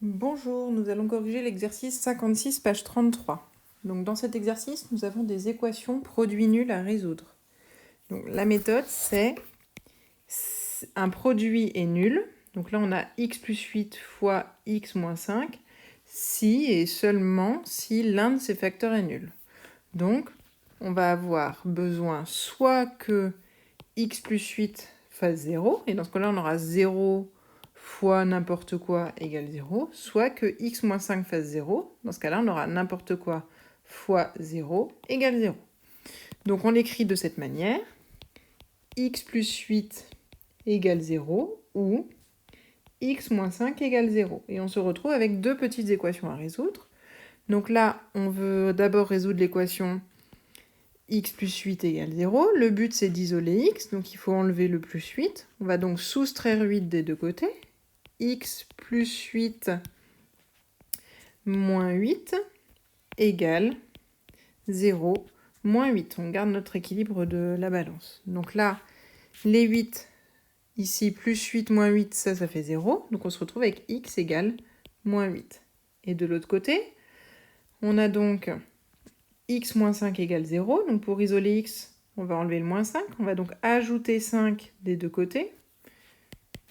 Bonjour, nous allons corriger l'exercice 56, page 33. Donc dans cet exercice, nous avons des équations produits nuls à résoudre. Donc la méthode, c'est un produit est nul. Donc là, on a x plus 8 fois x moins 5, si et seulement si l'un de ces facteurs est nul. Donc, on va avoir besoin soit que x plus 8 fasse 0, et dans ce cas-là, on aura 0 fois n'importe quoi égale 0, soit que x moins 5 fasse 0, dans ce cas-là, on aura n'importe quoi fois 0 égale 0. Donc on l'écrit de cette manière, x plus 8 égale 0, ou x moins 5 égale 0. Et on se retrouve avec deux petites équations à résoudre. Donc là, on veut d'abord résoudre l'équation x plus 8 égale 0. Le but, c'est d'isoler x, donc il faut enlever le plus 8. On va donc soustraire 8 des deux côtés. X plus 8 moins 8 égale 0 moins 8. On garde notre équilibre de la balance. Donc là, les 8, ici, plus 8 moins 8, ça fait 0. Donc on se retrouve avec x égale moins 8. Et de l'autre côté, on a donc x moins 5 égale 0. Donc pour isoler x, on va enlever le moins 5. On va donc ajouter 5 des deux côtés.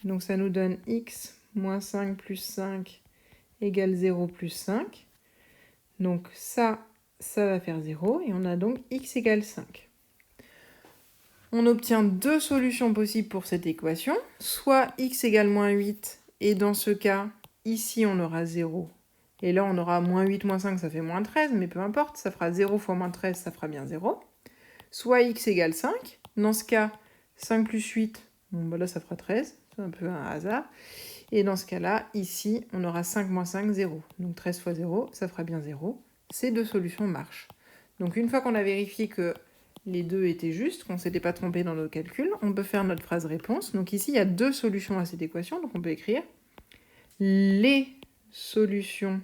Donc ça nous donne x moins 5 plus 5 égale 0 plus 5. Donc ça va faire 0. Et on a donc x égale 5. On obtient deux solutions possibles pour cette équation. Soit x égale moins 8. Et dans ce cas, ici on aura 0. Et là on aura moins 8 moins 5, ça fait moins 13. Mais peu importe, ça fera 0 fois moins 13, ça fera bien 0. Soit x égale 5. Dans ce cas, 5 plus 8, bon, bah là ça fera 13. C'est un peu un hasard. Et dans ce cas-là, ici, on aura 5 moins 5, 0. Donc 13 fois 0, ça fera bien 0. Ces deux solutions marchent. Donc une fois qu'on a vérifié que les deux étaient justes, qu'on ne s'était pas trompé dans nos calculs, on peut faire notre phrase réponse. Donc ici, il y a deux solutions à cette équation. Donc on peut écrire les solutions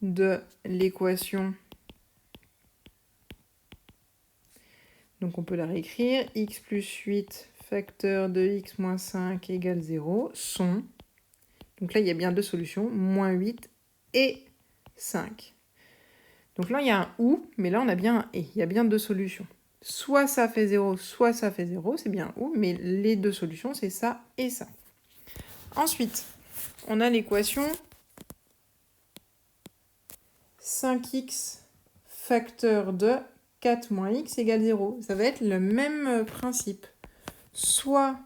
de l'équation. Donc on peut la réécrire. X plus 8 facteur de x moins 5 égale 0 sont... Donc là, il y a bien deux solutions, moins 8 et 5. Donc là, il y a un ou, mais là, on a bien un et. Il y a bien deux solutions. Soit ça fait 0, soit ça fait 0, c'est bien un ou, mais les deux solutions, c'est ça et ça. Ensuite, on a l'équation 5x facteur de 4 moins x égale 0. Ça va être le même principe. Soit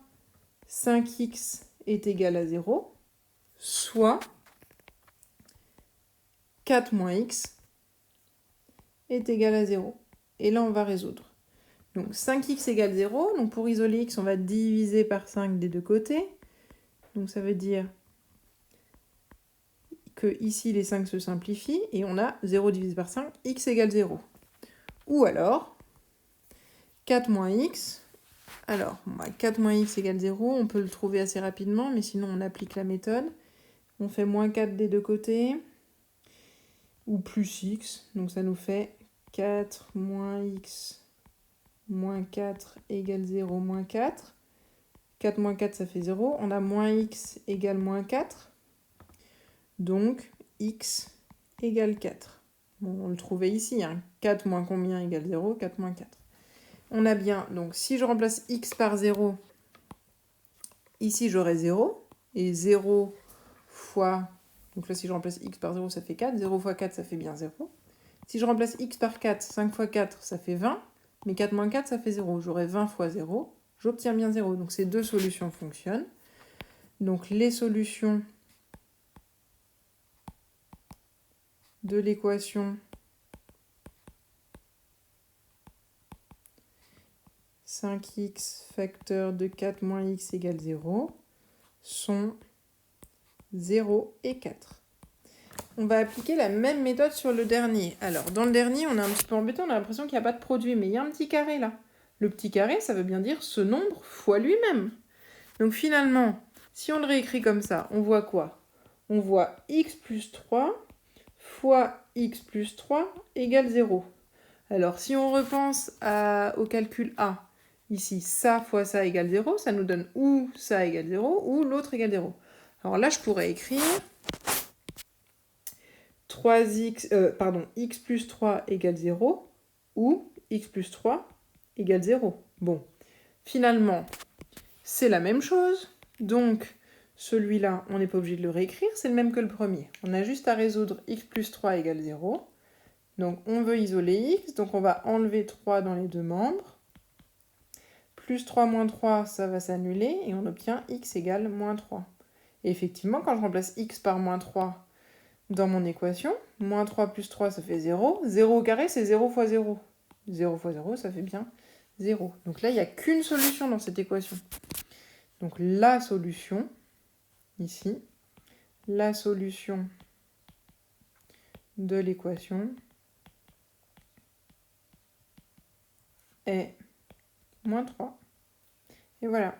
5x est égal à 0, soit 4 moins x est égal à 0. Et là, on va résoudre. Donc 5x égale 0. Donc pour isoler x, on va diviser par 5 des deux côtés. Donc ça veut dire que ici, les 5 se simplifient. Et on a 0 divisé par 5, x égale 0. Ou alors, 4 moins x. Alors, 4 moins x égale 0. On peut le trouver assez rapidement, mais sinon on applique la méthode. On fait moins 4 des deux côtés. Ou plus x. Donc ça nous fait 4 moins x moins 4 égale 0 moins 4. 4 moins 4, ça fait 0. On a moins x égale moins 4. Donc, x égale 4. Bon, on le trouvait ici. 4 moins combien égale 0 4 moins 4. On a bien, donc si je remplace x par 0, ici j'aurai 0. Et 0 fois... Donc là, si je remplace x par 0, ça fait 4. 0 fois 4, ça fait bien 0. Si je remplace x par 4, 5 fois 4, ça fait 20. Mais 4 moins 4, ça fait 0. J'aurai 20 fois 0. J'obtiens bien 0. Donc ces deux solutions fonctionnent. Donc les solutions de l'équation 5x facteur de 4 moins x égale 0 sont 0 et 4. On va appliquer la même méthode sur le dernier. Alors, dans le dernier, on est un petit peu embêté, on a l'impression qu'il n'y a pas de produit, mais il y a un petit carré là. Le petit carré, ça veut bien dire ce nombre fois lui-même. Donc finalement, si on le réécrit comme ça, on voit quoi? On voit x plus 3 fois x plus 3 égale 0. Alors, si on repense au calcul A, ici, ça fois ça égale 0, ça nous donne ou ça égale 0, ou l'autre égale 0. Alors là, je pourrais écrire x plus 3 égale 0 ou x plus 3 égale 0. Bon, finalement, c'est la même chose. Donc, celui-là, on n'est pas obligé de le réécrire, c'est le même que le premier. On a juste à résoudre x plus 3 égale 0. Donc, on veut isoler x, donc on va enlever 3 dans les deux membres. Plus 3 moins 3, ça va s'annuler, et on obtient x égale moins 3. Et effectivement, quand je remplace x par moins 3 dans mon équation, moins 3 plus 3, ça fait 0. 0 au carré, c'est 0 fois 0. 0 fois 0, ça fait bien 0. Donc là, il n'y a qu'une solution dans cette équation. Donc la solution, ici, la solution de l'équation est moins 3. Et voilà.